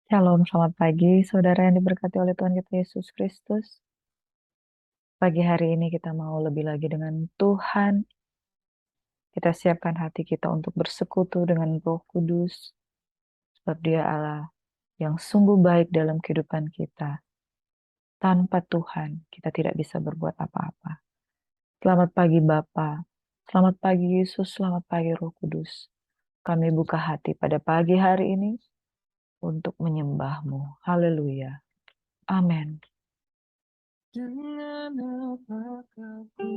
Shalom, selamat pagi, saudara yang diberkati oleh Tuhan kita Yesus Kristus. Pagi hari ini kita mau lebih lagi dengan Tuhan. Kita siapkan hati kita untuk bersekutu dengan Roh Kudus, sebab Dia Allah yang sungguh baik dalam kehidupan kita. Tanpa Tuhan, kita tidak bisa berbuat apa-apa. Selamat pagi Bapa, selamat pagi Yesus, selamat pagi Roh Kudus. Kami buka hati pada pagi hari ini untuk menyembah-Mu. Haleluya. Amin. Dengan apakah ku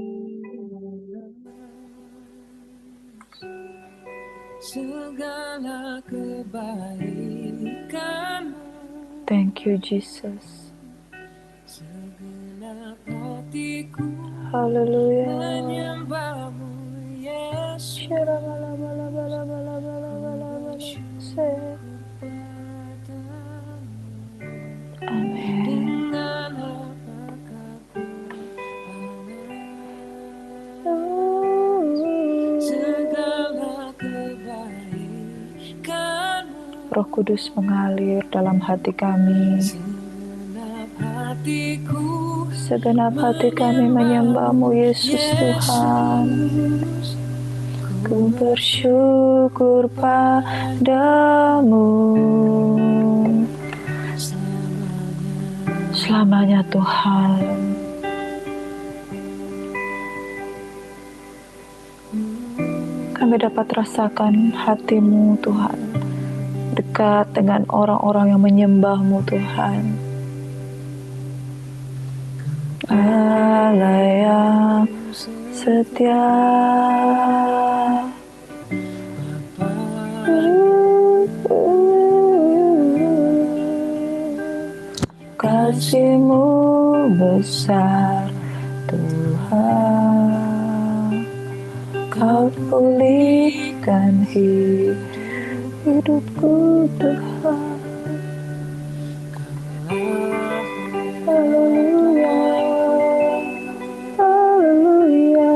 segala kebaikan-Mu. Thank you, Jesus. Segenap hatiku Haleluya. menyembah-Mu, Yesus. Amin. Dengan apakah ku segala kebaikan-Mu. Roh Kudus mengalir dalam hati kami. Segenap hati kami menyembah-Mu, Yesus Tuhan. Ku bersyukur padamu. Selamanya Tuhan. Kami dapat rasakan hati-Mu Tuhan. Dekat dengan orang-orang yang menyembah-Mu Tuhan. Allah yang setia, kasih-Mu besar Tuhan. Kau pulihkan hidupku Tuhan. Haleluya, haleluya.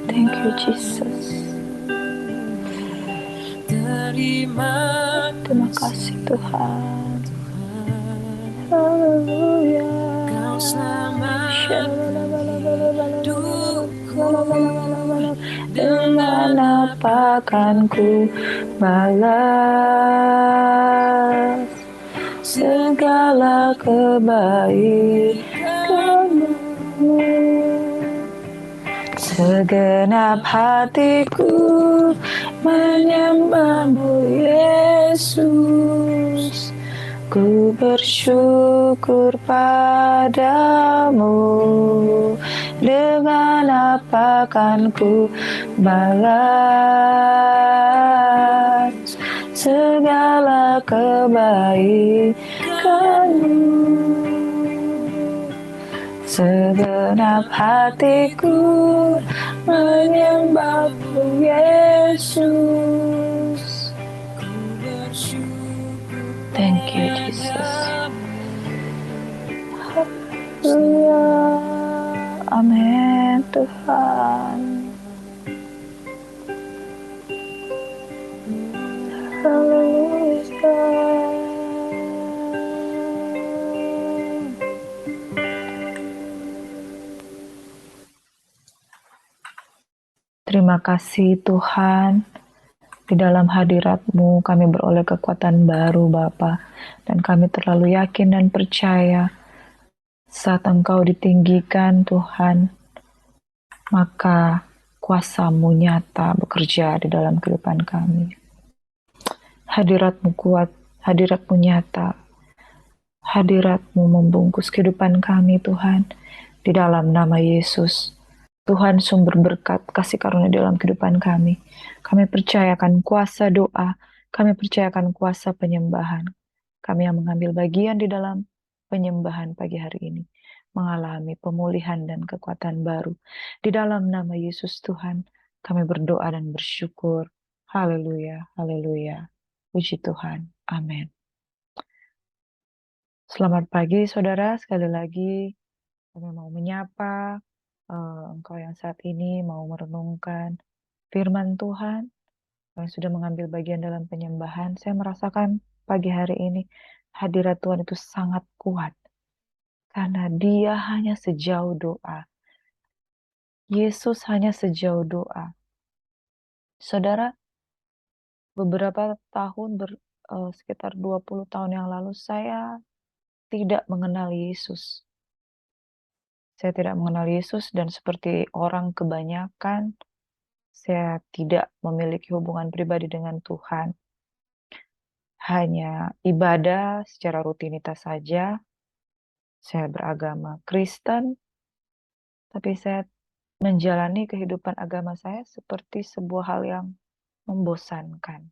Thank you Jesus. Terima kasih Tuhan. Haleluya. Dengan apa kan ku balas segala kebaikan-Mu. Segenap hatiku menyembah-Mu, Yesus. Ku bersyukur padamu. Dengan apa kan ku balas segala kebaikan-Mu. Segenap hatiku menyembah-Mu, Yesus. Thank you, Jesus. Haleluya. Amin, Tuhan. Haleluya. Terima kasih Tuhan. Di dalam hadirat-Mu kami beroleh kekuatan baru Bapa, dan kami terlalu yakin dan percaya saat Engkau ditinggikan Tuhan, maka kuasa-Mu nyata bekerja di dalam kehidupan kami. Hadirat-Mu kuat, hadirat-Mu nyata, hadirat-Mu membungkus kehidupan kami Tuhan, di dalam nama Yesus. Tuhan sumber berkat kasih karunia dalam kehidupan kami. Kami percayakan kuasa doa, kami percayakan kuasa penyembahan. Kami yang mengambil bagian di dalam penyembahan pagi hari ini, mengalami pemulihan dan kekuatan baru. Di dalam nama Yesus Tuhan, kami berdoa dan bersyukur. Haleluya, haleluya. Puji Tuhan. Amin. Selamat pagi saudara, sekali lagi kami mau menyapa engkau yang saat ini mau merenungkan firman Tuhan. yang sudah mengambil bagian dalam penyembahan, saya merasakan pagi hari ini hadirat Tuhan itu sangat kuat. Karena dia hanya sejauh doa. Yesus hanya sejauh doa. Saudara, beberapa tahun, sekitar 20 tahun yang lalu, saya tidak mengenal Yesus. Saya tidak mengenal Yesus dan seperti orang kebanyakan, saya tidak memiliki hubungan pribadi dengan Tuhan. Hanya ibadah secara rutinitas saja. Saya beragama Kristen, tapi saya menjalani kehidupan agama saya seperti sebuah hal yang membosankan.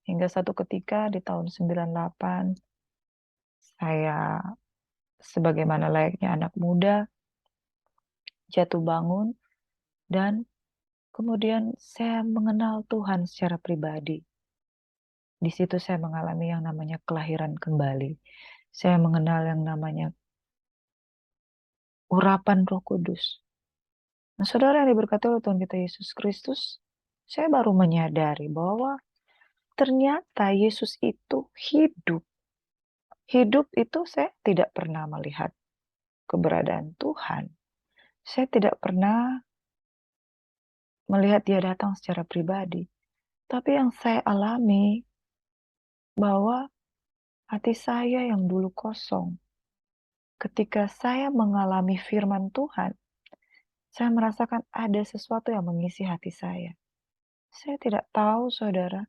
Hingga satu ketika di tahun 98, saya sebagaimana layaknya anak muda, jatuh bangun, dan kemudian saya mengenal Tuhan secara pribadi. Di situ saya mengalami yang namanya kelahiran kembali. Saya mengenal yang namanya urapan Roh Kudus. Nah, saudara yang diberkati oleh Tuhan kita Yesus Kristus, saya baru menyadari bahwa ternyata Yesus itu hidup. Hidup itu saya tidak pernah melihat keberadaan Tuhan. Saya tidak pernah melihat dia datang secara pribadi. Tapi yang saya alami bahwa hati saya yang dulu kosong, ketika saya mengalami firman Tuhan, saya merasakan ada sesuatu yang mengisi hati saya. Saya tidak tahu, saudara,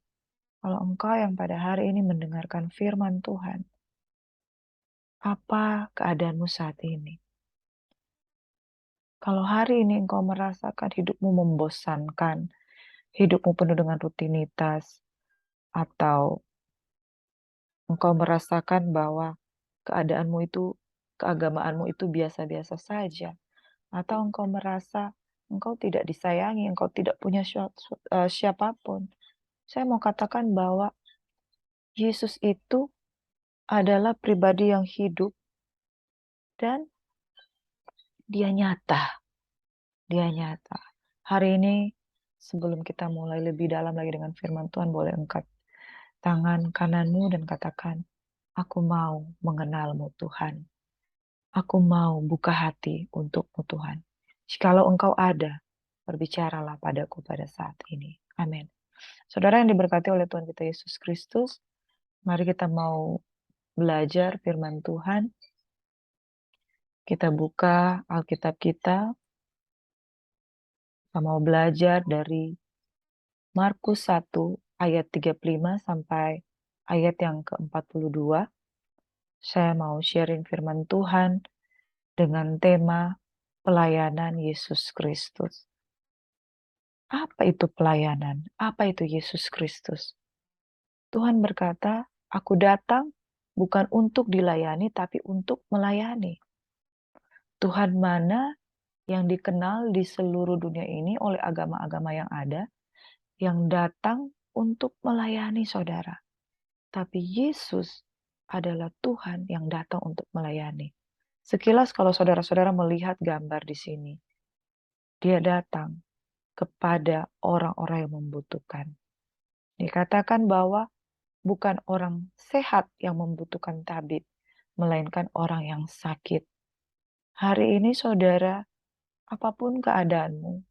kalau engkau yang pada hari ini mendengarkan firman Tuhan, apa keadaanmu saat ini? Kalau hari ini engkau merasakan hidupmu membosankan, hidupmu penuh dengan rutinitas, atau engkau merasakan bahwa keadaanmu itu, keagamaanmu itu biasa-biasa saja, atau engkau merasa engkau tidak disayangi, engkau tidak punya siapapun. Saya mau katakan bahwa Yesus itu adalah pribadi yang hidup dan dia nyata. Dia nyata. Hari ini sebelum kita mulai lebih dalam lagi dengan firman Tuhan, boleh angkat tangan kananmu dan katakan, aku mau mengenalmu Tuhan. Aku mau buka hati untukmu Tuhan. Jikalau engkau ada, berbicaralah padaku pada saat ini. Amin. Saudara yang diberkati oleh Tuhan kita Yesus Kristus, mari kita mau belajar firman Tuhan. Kita buka Alkitab kita. Kita mau belajar dari Markus 1 ayat 35 sampai ayat yang ke-42. Saya mau sharing firman Tuhan dengan tema pelayanan Yesus Kristus. Apa itu pelayanan? Apa itu Yesus Kristus? Tuhan berkata, aku datang bukan untuk dilayani, tapi untuk melayani. Tuhan mana yang dikenal di seluruh dunia ini oleh agama-agama yang ada, yang datang untuk melayani saudara. Tapi Yesus adalah Tuhan yang datang untuk melayani. Sekilas kalau saudara-saudara melihat gambar di sini, dia datang kepada orang-orang yang membutuhkan. Dikatakan bahwa bukan orang sehat yang membutuhkan tabib, melainkan orang yang sakit. Hari ini saudara, apapun keadaanmu,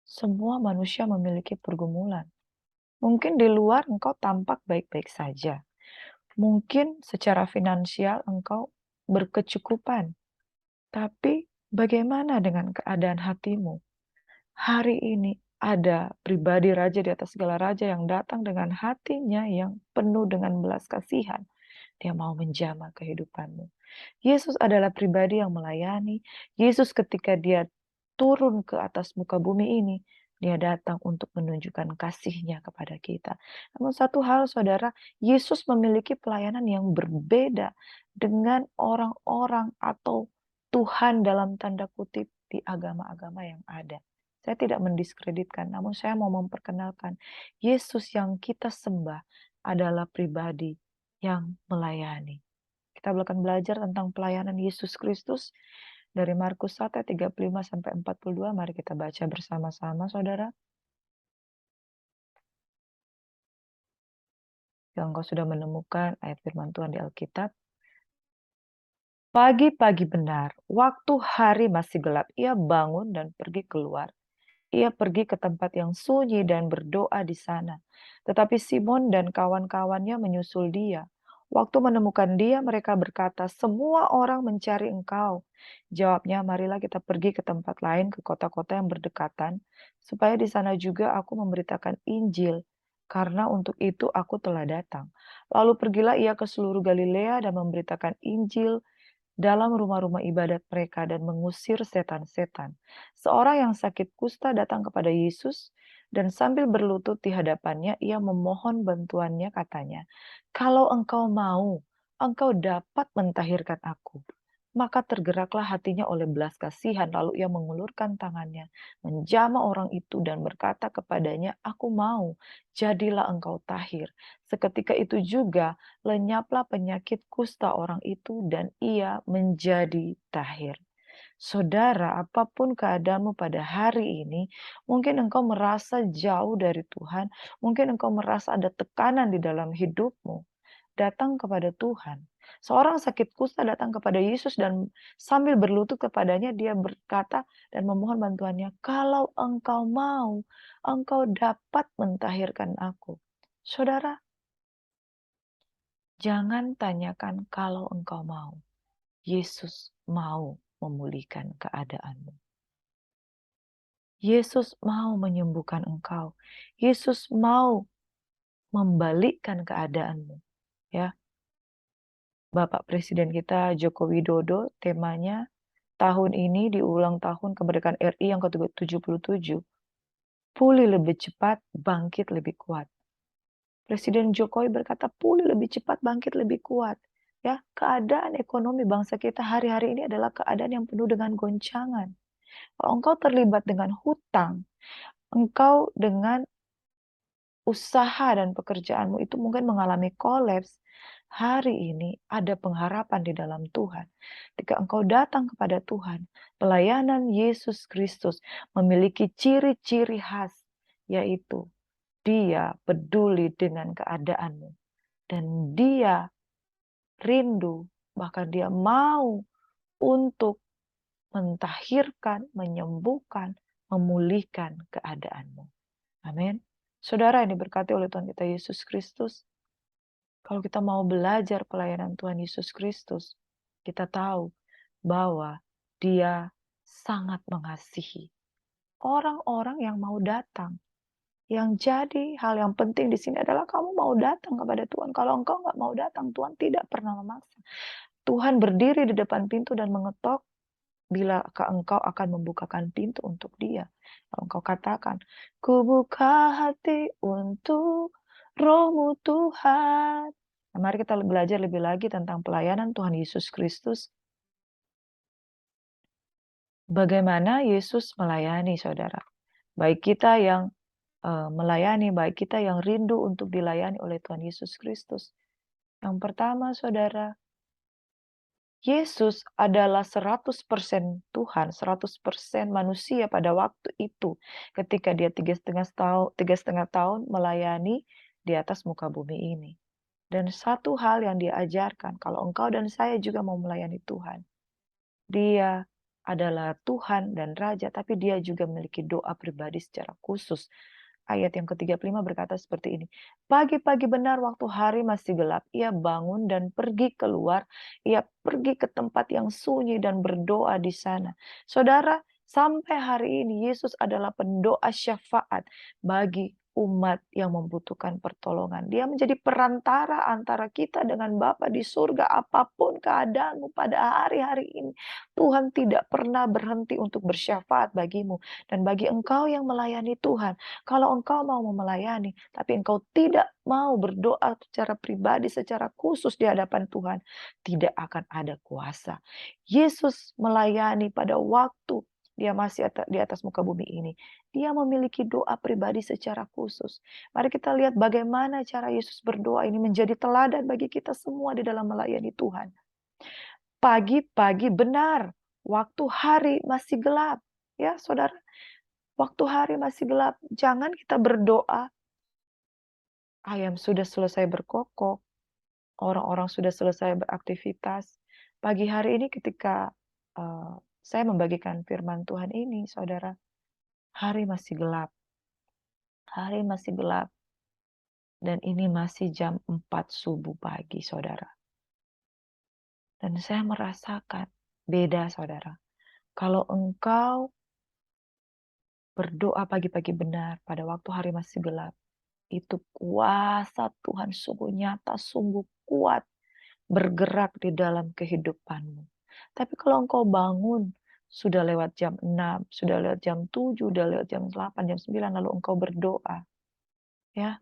semua manusia memiliki pergumulan. Mungkin di luar engkau tampak baik-baik saja. Mungkin secara finansial engkau berkecukupan. Tapi bagaimana dengan keadaan hatimu? Hari ini ada pribadi raja di atas segala raja yang datang dengan hatinya yang penuh dengan belas kasihan. Dia mau menjamah kehidupanmu. Yesus adalah pribadi yang melayani. Yesus ketika dia turun ke atas muka bumi ini, dia datang untuk menunjukkan kasihnya kepada kita. Namun satu hal saudara, Yesus memiliki pelayanan yang berbeda dengan orang-orang atau Tuhan dalam tanda kutip di agama-agama yang ada. Saya tidak mendiskreditkan, namun saya mau memperkenalkan Yesus yang kita sembah adalah pribadi yang melayani. Kita akan belajar tentang pelayanan Yesus Kristus dari Markus 1 ayat 35 sampai 42. Mari kita baca bersama-sama, Saudara. Jika engkau sudah menemukan ayat firman Tuhan di Alkitab, pagi-pagi benar, waktu hari masih gelap, ia bangun dan pergi keluar. Ia pergi ke tempat yang sunyi dan berdoa di sana. Tetapi Simon dan kawan-kawannya menyusul dia. Waktu menemukan dia, mereka berkata, "Semua orang mencari engkau." Jawabnya, "Marilah kita pergi ke tempat lain, ke kota-kota yang berdekatan, supaya di sana juga aku memberitakan Injil, karena untuk itu aku telah datang." Lalu pergilah ia ke seluruh Galilea dan memberitakan Injil dalam rumah-rumah ibadat mereka dan mengusir setan-setan. Seorang yang sakit kusta datang kepada Yesus dan sambil berlutut di hadapannya, ia memohon bantuannya katanya, "Kalau engkau mau, engkau dapat mentahirkan aku." Maka tergeraklah hatinya oleh belas kasihan, lalu ia mengulurkan tangannya, menjamah orang itu dan berkata kepadanya, "Aku mau, jadilah engkau tahir." Seketika itu juga lenyaplah penyakit kusta orang itu dan ia menjadi tahir. Saudara, apapun keadaanmu pada hari ini, mungkin engkau merasa jauh dari Tuhan, mungkin engkau merasa ada tekanan di dalam hidupmu. Datang kepada Tuhan. Seorang sakit kusta datang kepada Yesus dan sambil berlutut kepadanya dia berkata dan memohon bantuannya, "Kalau engkau mau, engkau dapat mentahirkan aku." Saudara, jangan tanyakan kalau engkau mau. Yesus mau memulihkan keadaanmu. Yesus mau menyembuhkan engkau. Yesus mau membalikkan keadaanmu. Ya, Bapak Presiden kita Joko Widodo temanya tahun ini di ulang tahun kemerdekaan RI yang ke-77. Pulih lebih cepat, bangkit lebih kuat. Presiden Jokowi berkata pulih lebih cepat, bangkit lebih kuat. Ya, keadaan ekonomi bangsa kita hari-hari ini adalah keadaan yang penuh dengan goncangan. Kalau engkau terlibat dengan hutang, engkau dengan usaha dan pekerjaanmu itu mungkin mengalami kolaps, hari ini ada pengharapan di dalam Tuhan. Ketika engkau datang kepada Tuhan, pelayanan Yesus Kristus memiliki ciri-ciri khas, yaitu Dia peduli dengan keadaanmu. Dan Dia rindu, bahkan Dia mau untuk mentahirkan, menyembuhkan, memulihkan keadaanmu. Amin. Saudara yang diberkati oleh Tuhan kita Yesus Kristus, kalau kita mau belajar pelayanan Tuhan Yesus Kristus, kita tahu bahwa Dia sangat mengasihi orang-orang yang mau datang. Yang jadi hal yang penting di sini adalah kamu mau datang kepada Tuhan. Kalau engkau nggak mau datang, Tuhan tidak pernah memaksa. Tuhan berdiri di depan pintu dan mengetok. Bilakah engkau akan membukakan pintu untuk dia? Kalau engkau katakan, "Ku buka hati untuk Roh-Mu Tuhan." Nah, mari kita belajar lebih lagi tentang pelayanan Tuhan Yesus Kristus. Bagaimana Yesus melayani, saudara. Baik kita yang melayani, baik kita yang rindu untuk dilayani oleh Tuhan Yesus Kristus. Yang pertama, saudara, Yesus adalah 100% Tuhan, 100% manusia pada waktu itu ketika dia 3,5 tahun melayani di atas muka bumi ini. Dan satu hal yang dia ajarkan, kalau engkau dan saya juga mau melayani Tuhan, dia adalah Tuhan dan Raja, tapi dia juga memiliki doa pribadi secara khusus. Ayat yang ke-35 berkata seperti ini. Pagi-pagi benar waktu hari masih gelap, ia bangun dan pergi keluar. Ia pergi ke tempat yang sunyi dan berdoa di sana. Saudara, sampai hari ini Yesus adalah pendoa syafaat bagi umat yang membutuhkan pertolongan. Dia menjadi perantara antara kita dengan Bapa di surga. Apapun keadaanmu pada hari-hari ini, Tuhan tidak pernah berhenti untuk bersyafaat bagimu. Dan bagi engkau yang melayani Tuhan, kalau engkau mau melayani, tapi engkau tidak mau berdoa secara pribadi, secara khusus di hadapan Tuhan, tidak akan ada kuasa. Yesus melayani pada waktu dia masih di atas muka bumi ini. Dia memiliki doa pribadi secara khusus. Mari kita lihat bagaimana cara Yesus berdoa ini menjadi teladan bagi kita semua di dalam melayani Tuhan. Pagi-pagi benar, waktu hari masih gelap. Ya, saudara, waktu hari masih gelap, jangan kita berdoa ayam sudah selesai berkokok, orang-orang sudah selesai beraktivitas. Pagi hari ini ketika saya membagikan firman Tuhan ini, saudara, hari masih gelap. Hari masih gelap. Dan ini masih jam 4 subuh pagi, saudara. Dan saya merasakan beda, saudara. Kalau engkau berdoa pagi-pagi benar pada waktu hari masih gelap, itu kuasa Tuhan sungguh nyata, sungguh kuat bergerak di dalam kehidupanmu. Tapi kalau engkau bangun sudah lewat jam 6, sudah lewat jam 7, sudah lewat jam 8, jam 9, lalu engkau berdoa, ya,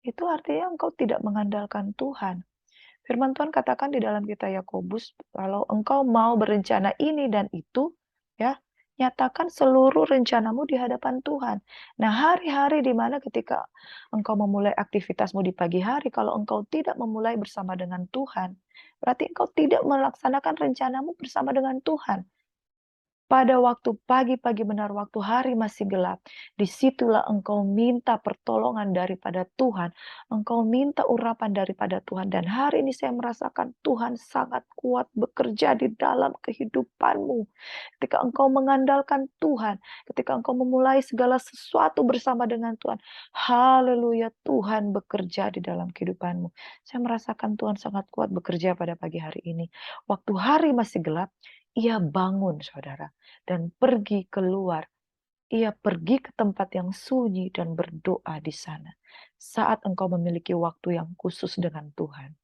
itu artinya engkau tidak mengandalkan Tuhan. Firman Tuhan katakan di dalam kitab Yakobus, kalau engkau mau berencana ini dan itu, ya, nyatakan seluruh rencanamu di hadapan Tuhan. Nah, hari-hari di mana ketika engkau memulai aktivitasmu di pagi hari, kalau engkau tidak memulai bersama dengan Tuhan, berarti engkau tidak melaksanakan rencanamu bersama dengan Tuhan. Pada waktu pagi-pagi benar, waktu hari masih gelap, disitulah engkau minta pertolongan daripada Tuhan. Engkau minta urapan daripada Tuhan. Dan hari ini saya merasakan Tuhan sangat kuat bekerja di dalam kehidupanmu. Ketika engkau mengandalkan Tuhan, ketika engkau memulai segala sesuatu bersama dengan Tuhan. Haleluya, Tuhan bekerja di dalam kehidupanmu. Saya merasakan Tuhan sangat kuat bekerja pada pagi hari ini. Waktu hari masih gelap, ia bangun, saudara, dan pergi keluar. Ia pergi ke tempat yang sunyi dan berdoa di sana. Saat engkau memiliki waktu yang khusus dengan Tuhan,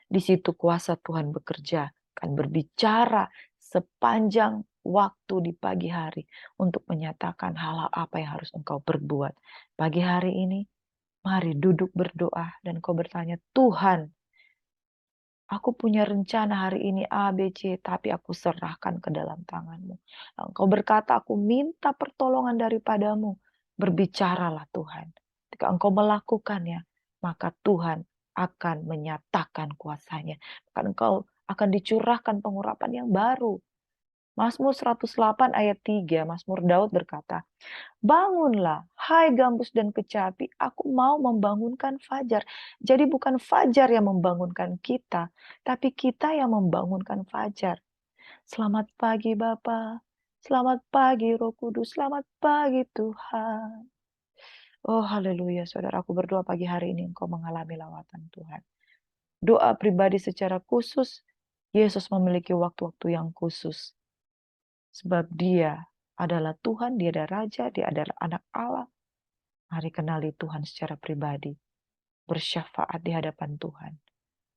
di situ kuasa Tuhan bekerja, akan berbicara sepanjang waktu di pagi hari untuk menyatakan hal-hal apa yang harus engkau perbuat. Pagi hari ini, mari duduk berdoa dan kau bertanya, Tuhan, aku punya rencana hari ini A, B, C, tapi aku serahkan ke dalam tangan-Mu. Engkau berkata, aku minta pertolongan daripadamu. Berbicaralah Tuhan. Ketika engkau melakukannya, maka Tuhan akan menyatakan kuasanya. Maka engkau akan dicurahkan pengurapan yang baru. Mazmur 108 ayat 3, Mazmur Daud berkata, bangunlah, hai gambus dan kecapi, aku mau membangunkan fajar. Jadi bukan fajar yang membangunkan kita, tapi kita yang membangunkan fajar. Selamat pagi Bapa, selamat pagi Roh Kudus, selamat pagi Tuhan. Oh haleluya, saudara, aku berdoa pagi hari ini engkau mengalami lawatan Tuhan. Doa pribadi secara khusus, Yesus memiliki waktu-waktu yang khusus. Sebab dia adalah Tuhan, dia adalah Raja, dia adalah anak Allah. Mari kenali Tuhan secara pribadi. Bersyafaat di hadapan Tuhan.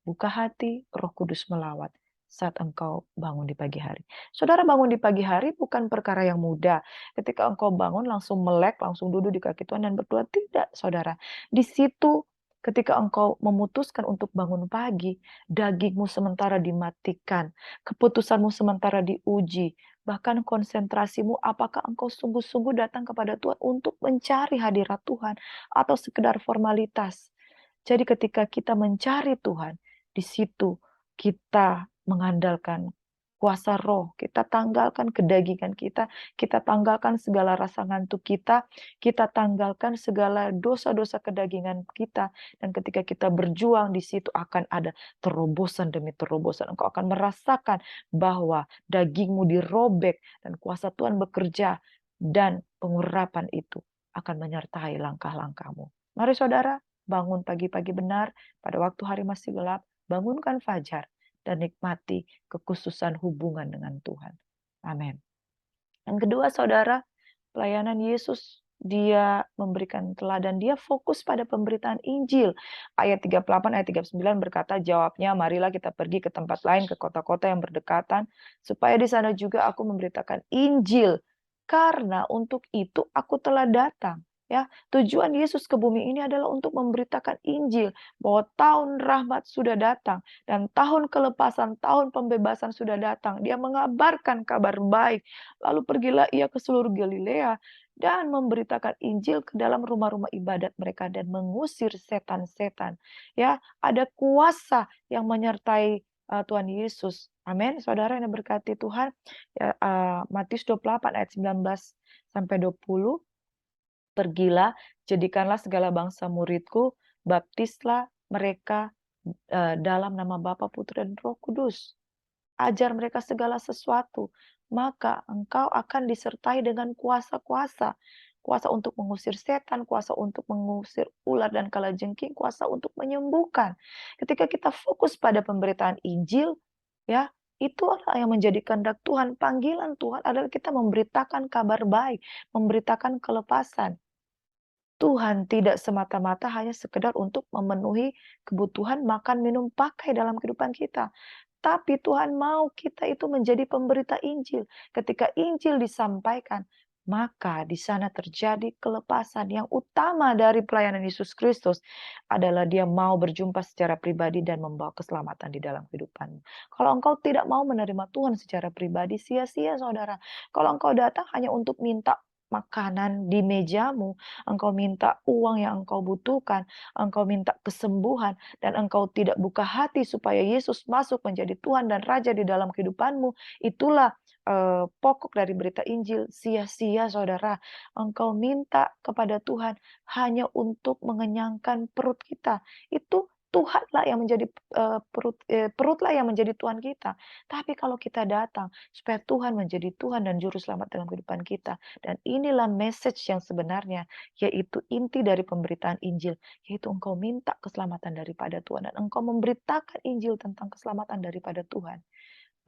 Buka hati, Roh Kudus melawat saat engkau bangun di pagi hari. Saudara, bangun di pagi hari bukan perkara yang mudah. Ketika engkau bangun langsung melek, langsung duduk di kaki Tuhan dan berdoa. Tidak, saudara. Di situ ketika engkau memutuskan untuk bangun pagi, dagingmu sementara dimatikan, keputusanmu sementara diuji, bahkan konsentrasimu apakah engkau sungguh-sungguh datang kepada Tuhan untuk mencari hadirat Tuhan atau sekedar formalitas. Jadi ketika kita mencari Tuhan, di situ kita mengandalkan kuasa roh, kita tanggalkan kedagingan kita tanggalkan segala rasa ngantuk kita tanggalkan segala dosa-dosa kedagingan kita. Dan ketika kita berjuang, di situ akan ada terobosan demi terobosan. Engkau akan merasakan bahwa dagingmu dirobek dan kuasa Tuhan bekerja dan pengurapan itu akan menyertai langkah-langkahmu. Mari saudara, bangun pagi-pagi benar pada waktu hari masih gelap, bangunkan fajar dan nikmati kekhususan hubungan dengan Tuhan. Amin. Yang kedua, saudara, pelayanan Yesus, dia memberikan teladan, dia fokus pada pemberitaan Injil. Ayat 38, ayat 39 berkata, jawabnya, marilah kita pergi ke tempat lain, ke kota-kota yang berdekatan, supaya di sana juga aku memberitakan Injil. Karena untuk itu aku telah datang. Ya, tujuan Yesus ke bumi ini adalah untuk memberitakan Injil, bahwa tahun rahmat sudah datang dan tahun kelepasan, tahun pembebasan sudah datang. Dia mengabarkan kabar baik. Lalu pergilah ia ke seluruh Galilea dan memberitakan Injil ke dalam rumah-rumah ibadat mereka dan mengusir setan-setan. Ya, ada kuasa yang menyertai Tuhan Yesus. Amin. Saudara yang berkati Tuhan. Ya, Matius 28 ayat 19 sampai 20. Pergilah, Jadikanlah segala bangsa muridku, baptislah mereka dalam nama Bapa, Putra, dan Roh Kudus. Ajar mereka segala sesuatu, maka engkau akan disertai dengan kuasa-kuasa. Kuasa untuk mengusir setan, kuasa untuk mengusir ular dan kalajengking, kuasa untuk menyembuhkan. Ketika kita fokus pada pemberitaan Injil, ya, itu adalah yang menjadi kehendak Tuhan. Panggilan Tuhan adalah kita memberitakan kabar baik, memberitakan kelepasan. Tuhan tidak semata-mata hanya sekedar untuk memenuhi kebutuhan makan, minum, pakai dalam kehidupan kita. Tapi Tuhan mau kita itu menjadi pemberita Injil. Ketika Injil disampaikan, maka di sana terjadi kelepasan. Yang utama dari pelayanan Yesus Kristus adalah Dia mau berjumpa secara pribadi dan membawa keselamatan di dalam kehidupanmu. Kalau engkau tidak mau menerima Tuhan secara pribadi, sia-sia saudara. Kalau engkau datang hanya untuk minta makanan di mejamu, engkau minta uang yang engkau butuhkan, engkau minta kesembuhan, dan engkau tidak buka hati supaya Yesus masuk menjadi Tuhan dan Raja di dalam kehidupanmu, itulah pokok dari berita Injil. Sia-sia saudara, engkau minta kepada Tuhan hanya untuk mengenyangkan perut kita. Itu Tuhanlah yang menjadi perutlah yang menjadi Tuhan kita. Tapi kalau kita datang supaya Tuhan menjadi Tuhan dan juru selamat dalam kehidupan kita, dan inilah message yang sebenarnya, yaitu inti dari pemberitaan Injil, yaitu engkau minta keselamatan daripada Tuhan dan engkau memberitakan Injil tentang keselamatan daripada Tuhan,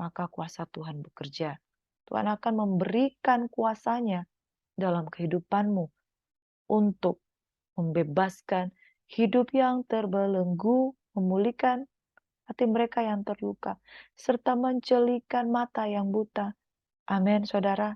maka kuasa Tuhan bekerja. Tuhan akan memberikan kuasanya dalam kehidupanmu untuk membebaskan hidup yang terbelenggu, memulihkan hati mereka yang terluka, serta mencelikan mata yang buta. Amin, saudara.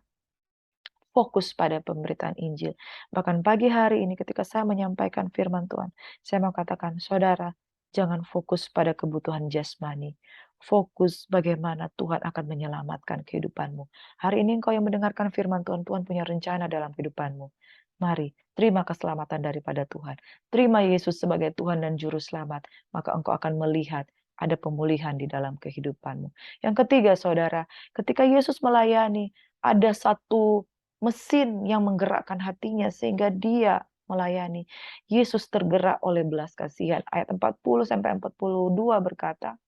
Fokus pada pemberitaan Injil. Bahkan pagi hari ini ketika saya menyampaikan firman Tuhan, saya mau katakan, saudara, jangan fokus pada kebutuhan jasmani. Fokus bagaimana Tuhan akan menyelamatkan kehidupanmu. Hari ini engkau yang mendengarkan firman Tuhan, Tuhan punya rencana dalam kehidupanmu. Mari, terima keselamatan daripada Tuhan. Terima Yesus sebagai Tuhan dan Juru Selamat. Maka engkau akan melihat ada pemulihan di dalam kehidupanmu. Yang ketiga, saudara, ketika Yesus melayani, ada satu mesin yang menggerakkan hatinya sehingga dia melayani. Yesus tergerak oleh belas kasihan. Ayat 40 sampai 42 berkata,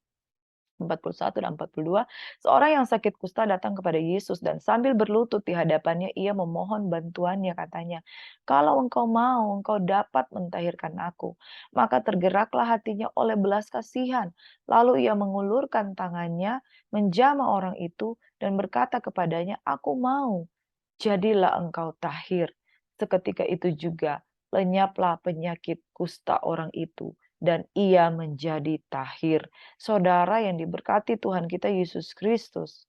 41 dan 42, seorang yang sakit kusta datang kepada Yesus dan sambil berlutut di hadapannya ia memohon bantuannya, katanya, "Kalau engkau mau, engkau dapat mentahirkan aku." Maka tergeraklah hatinya oleh belas kasihan. Lalu ia mengulurkan tangannya, menjamah orang itu dan berkata kepadanya, "Aku mau, jadilah engkau tahir." Seketika itu juga lenyaplah penyakit kusta orang itu dan ia menjadi tahir. Saudara yang diberkati Tuhan kita Yesus Kristus,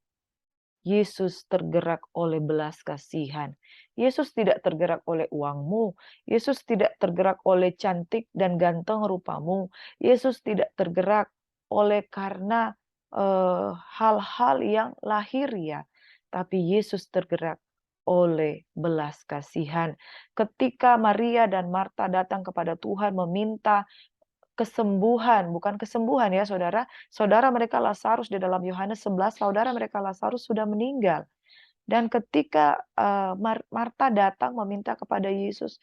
Yesus tergerak oleh belas kasihan. Yesus tidak tergerak oleh uangmu. Yesus tidak tergerak oleh cantik dan ganteng rupamu. Yesus tidak tergerak oleh karena hal-hal yang lahiriah. Tapi Yesus tergerak oleh belas kasihan. Ketika Maria dan Marta datang kepada Tuhan meminta kesembuhan, bukan kesembuhan ya saudara. Saudara mereka Lazarus di dalam Yohanes 11, saudara mereka Lazarus sudah meninggal. Dan ketika Marta datang meminta kepada Yesus,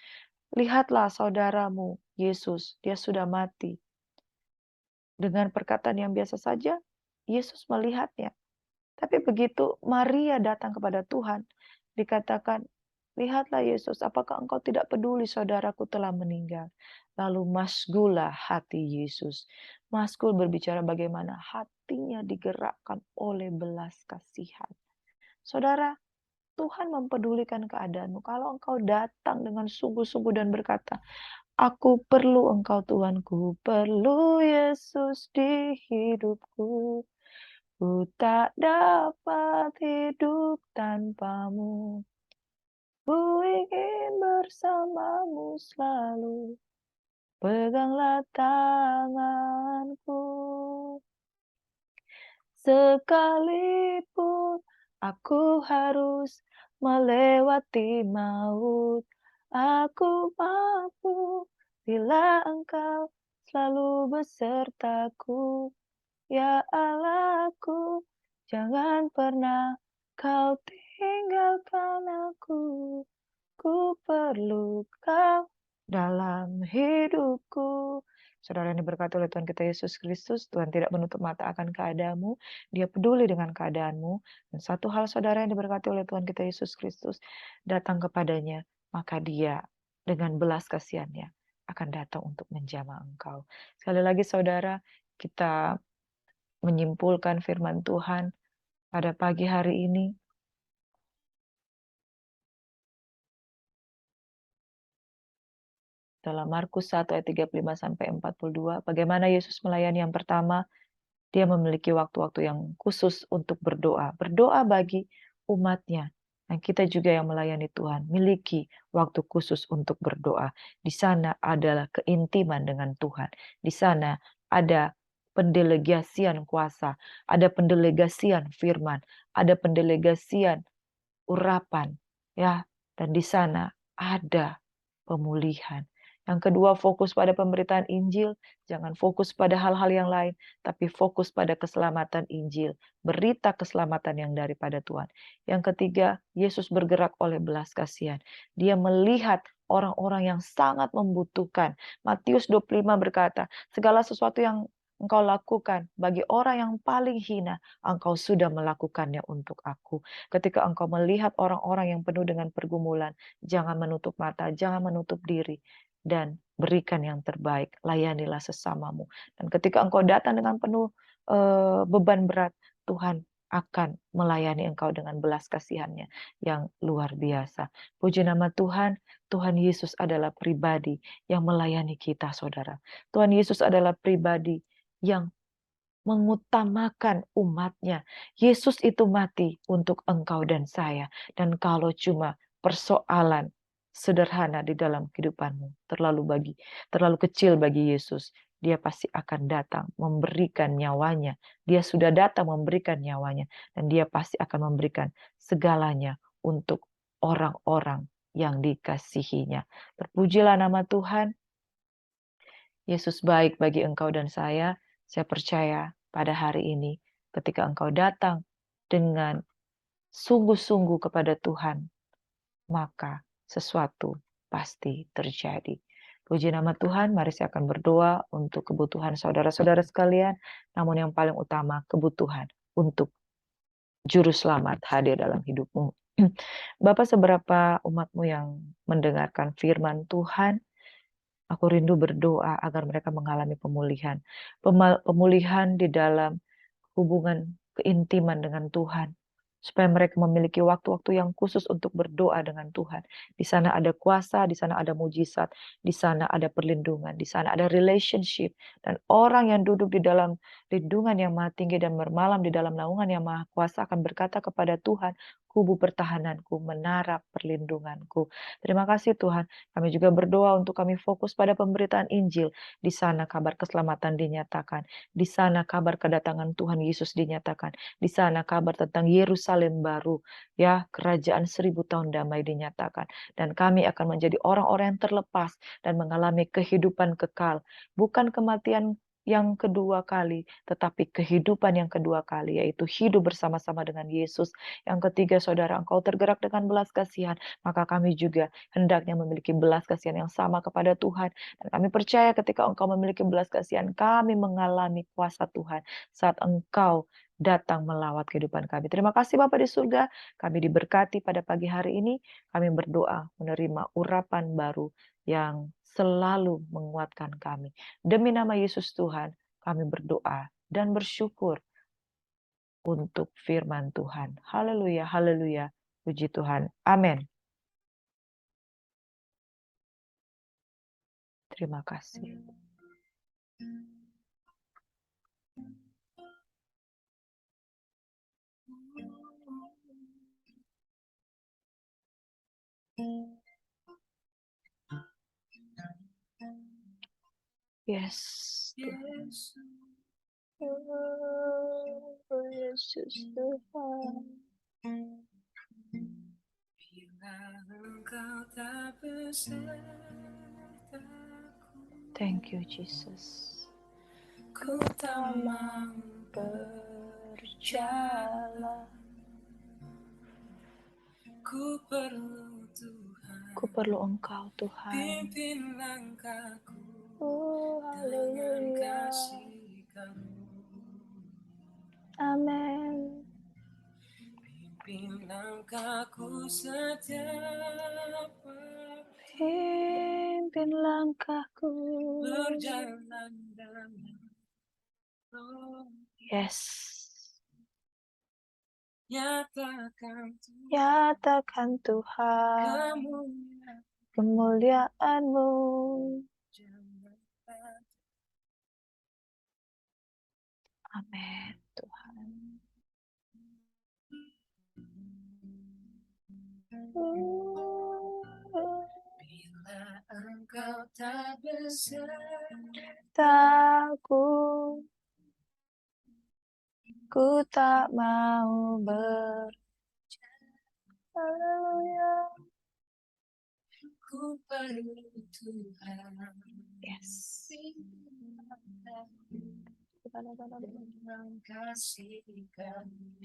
lihatlah saudaramu Yesus, dia sudah mati. Dengan perkataan yang biasa saja, Yesus melihatnya. Tapi begitu Maria datang kepada Tuhan, dikatakan, lihatlah Yesus, apakah engkau tidak peduli saudaraku telah meninggal? Lalu masgulah hati Yesus. Masgul berbicara bagaimana hatinya digerakkan oleh belas kasihan. Saudara, Tuhan mempedulikan keadaanmu. Kalau engkau datang dengan sungguh-sungguh dan berkata, aku perlu engkau Tuhanku, perlu Yesus di hidupku. Ku tak dapat hidup tanpamu. Ku ingin bersamamu selalu. Peganglah tanganku. Sekalipun aku harus melewati maut, aku mampu bila engkau selalu besertaku. Ya Allahku, jangan pernah kau tinggalkan aku. Ku perlu kau dalam hidupku. Saudara yang diberkati oleh Tuhan kita Yesus Kristus, Tuhan tidak menutup mata akan keadaanmu, Dia peduli dengan keadaanmu. Dan satu hal saudara yang diberkati oleh Tuhan kita Yesus Kristus, datang kepadanya, maka Dia dengan belas kasihannya akan datang untuk menjamah engkau. Sekali lagi saudara, kita menyimpulkan firman Tuhan pada pagi hari ini. Dalam Markus 1 ayat 35 sampai 42, bagaimana Yesus melayani yang pertama, Dia memiliki waktu-waktu yang khusus untuk berdoa. Berdoa bagi umatnya. Dan kita juga yang melayani Tuhan, miliki waktu khusus untuk berdoa. Di sana adalah keintiman dengan Tuhan. Di sana ada pendelegasian kuasa, ada pendelegasian firman, ada pendelegasian urapan, ya. Dan di sana ada pemulihan. Yang kedua, fokus pada pemberitaan Injil, jangan fokus pada hal-hal yang lain, tapi fokus pada keselamatan Injil, berita keselamatan yang daripada Tuhan. Yang ketiga, Yesus bergerak oleh belas kasihan. Dia melihat orang-orang yang sangat membutuhkan. Matius 25 berkata, segala sesuatu yang engkau lakukan bagi orang yang paling hina, engkau sudah melakukannya untuk aku. Ketika engkau melihat orang-orang yang penuh dengan pergumulan, jangan menutup mata, jangan menutup diri, dan berikan yang terbaik, layanilah sesamamu. Dan ketika engkau datang dengan penuh beban berat, Tuhan akan melayani engkau dengan belas kasihannya yang luar biasa. Puji nama Tuhan, Tuhan Yesus adalah pribadi yang melayani kita, saudara. Tuhan Yesus adalah pribadi yang mengutamakan umatnya. Yesus itu mati untuk engkau dan saya. Dan kalau cuma persoalan sederhana di dalam kehidupanmu, terlalu kecil bagi Yesus, Dia pasti akan datang memberikan nyawanya. Dia sudah datang memberikan nyawanya. Dan Dia pasti akan memberikan segalanya untuk orang-orang yang dikasihinya. Terpujilah nama Tuhan. Yesus baik bagi engkau dan saya. Saya percaya pada hari ini ketika engkau datang dengan sungguh-sungguh kepada Tuhan, maka sesuatu pasti terjadi. Puji nama Tuhan, mari saya akan berdoa untuk kebutuhan saudara-saudara sekalian, namun yang paling utama kebutuhan untuk juru selamat hadir dalam hidupmu. Bapak, seberapa umatmu yang mendengarkan firman Tuhan, aku rindu berdoa agar mereka mengalami pemulihan. Pemulihan di dalam hubungan keintiman dengan Tuhan. Supaya mereka memiliki waktu-waktu yang khusus untuk berdoa dengan Tuhan. Di sana ada kuasa, di sana ada mujizat, di sana ada perlindungan, di sana ada relationship. Dan orang yang duduk di dalam lindungan yang maha tinggi dan bermalam di dalam naungan yang maha kuasa akan berkata kepada Tuhan, kubu pertahananku, menara perlindunganku. Terima kasih Tuhan. Kami juga berdoa untuk kami fokus pada pemberitaan Injil. Di sana kabar keselamatan dinyatakan. Di sana kabar kedatangan Tuhan Yesus dinyatakan. Di sana kabar tentang Yerusalem baru, ya, kerajaan 1000 tahun damai dinyatakan. Dan kami akan menjadi orang-orang yang terlepas dan mengalami kehidupan kekal. Bukan kematian yang kedua kali, tetapi kehidupan yang kedua kali, yaitu hidup bersama-sama dengan Yesus. Yang ketiga, saudara, engkau tergerak dengan belas kasihan, maka kami juga hendaknya memiliki belas kasihan yang sama kepada Tuhan. Dan kami percaya ketika engkau memiliki belas kasihan, kami mengalami kuasa Tuhan saat engkau datang melawat kehidupan kami. Terima kasih Bapa di surga, kami diberkati pada pagi hari ini. Kami berdoa menerima urapan baru yang selalu menguatkan kami. Demi nama Yesus Tuhan, kami berdoa dan bersyukur untuk firman Tuhan. Haleluya, haleluya. Puji Tuhan. Amin. Terima kasih. Yes. Yesus, Oh, Yesus Tuhan. bila engkau tak besertaku, Thank you, Jesus. ku tak mau berjalan. Ku perlu Tuhan. Ku perlu Engkau, Tuhan. Pimpin langkahku Oh, dengan haleluya. kasih Kamu. Amin. Pimpin langkahku setiap waktu, Pimpin langkahku. berjalan dalam roh. Yes. Nyatakan Nyatakan Tuhan kemuliaan kemuliaan-Mu. jangan Amin, Tuhan. bila Engkau tak beserta, Takut, ku tak mau Haleluya. ku perlu Tuhan. Yes. Dengan kasih Kamu.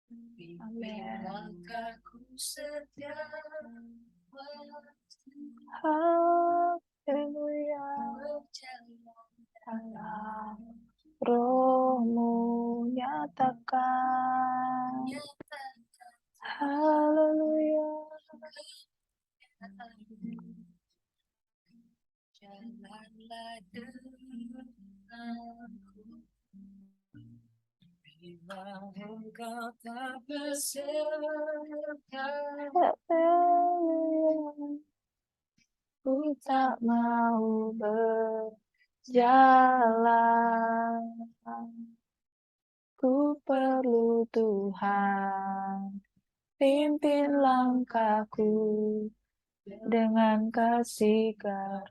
Pimpin Amin. langkahku setiap waktu, Haleluya. berjalan Dalam Roh-Mu nyatakan. nyatakan Haleluya. jalanlah denganku. Bila Engkau tak beserta, Haleluya. Ku tak mau berjalan. Ku perlu Tuhan. Pimpin langkahku dengan kasih Kar.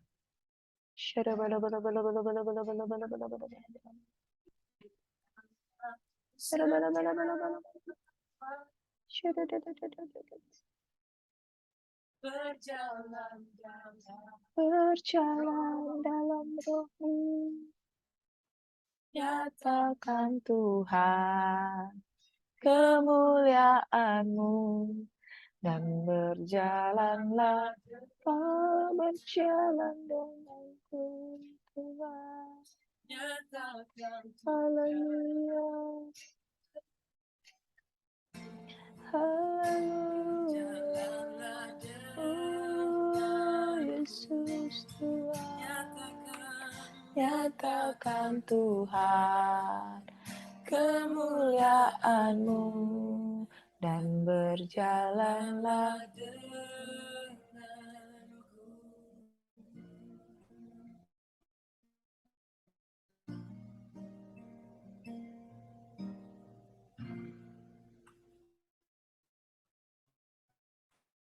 berjalan dalam Berjalan dalam Roh-Mu. Nyatakan Tuhan kemuliaan-Mu dan berjalanlah berjalan denganku Tuhan. nyatakan Haleluya. Haleluya. jalanlah Oh, denganku. Yesus Tuhan. Nyatakan Nyatakan Tuhan kemuliaan-Mu dan berjalanlah. denganku.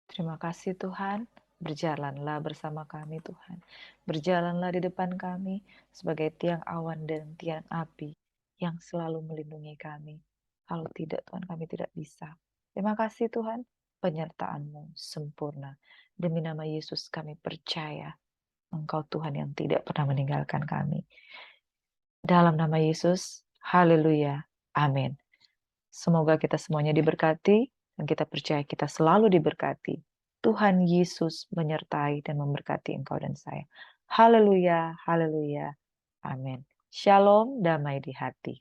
Terima kasih Tuhan, berjalanlah bersama kami Tuhan. Berjalanlah di depan kami sebagai tiang awan dan tiang api yang selalu melindungi kami. Kalau tidak Tuhan kami tidak bisa. Terima kasih Tuhan, penyertaan-Mu sempurna. Demi nama Yesus kami percaya Engkau Tuhan yang tidak pernah meninggalkan kami. Dalam nama Yesus, haleluya, amin. Semoga kita semuanya diberkati dan kita percaya kita selalu diberkati. Tuhan Yesus menyertai dan memberkati engkau dan saya. Haleluya, haleluya, amin. Shalom, damai di hati.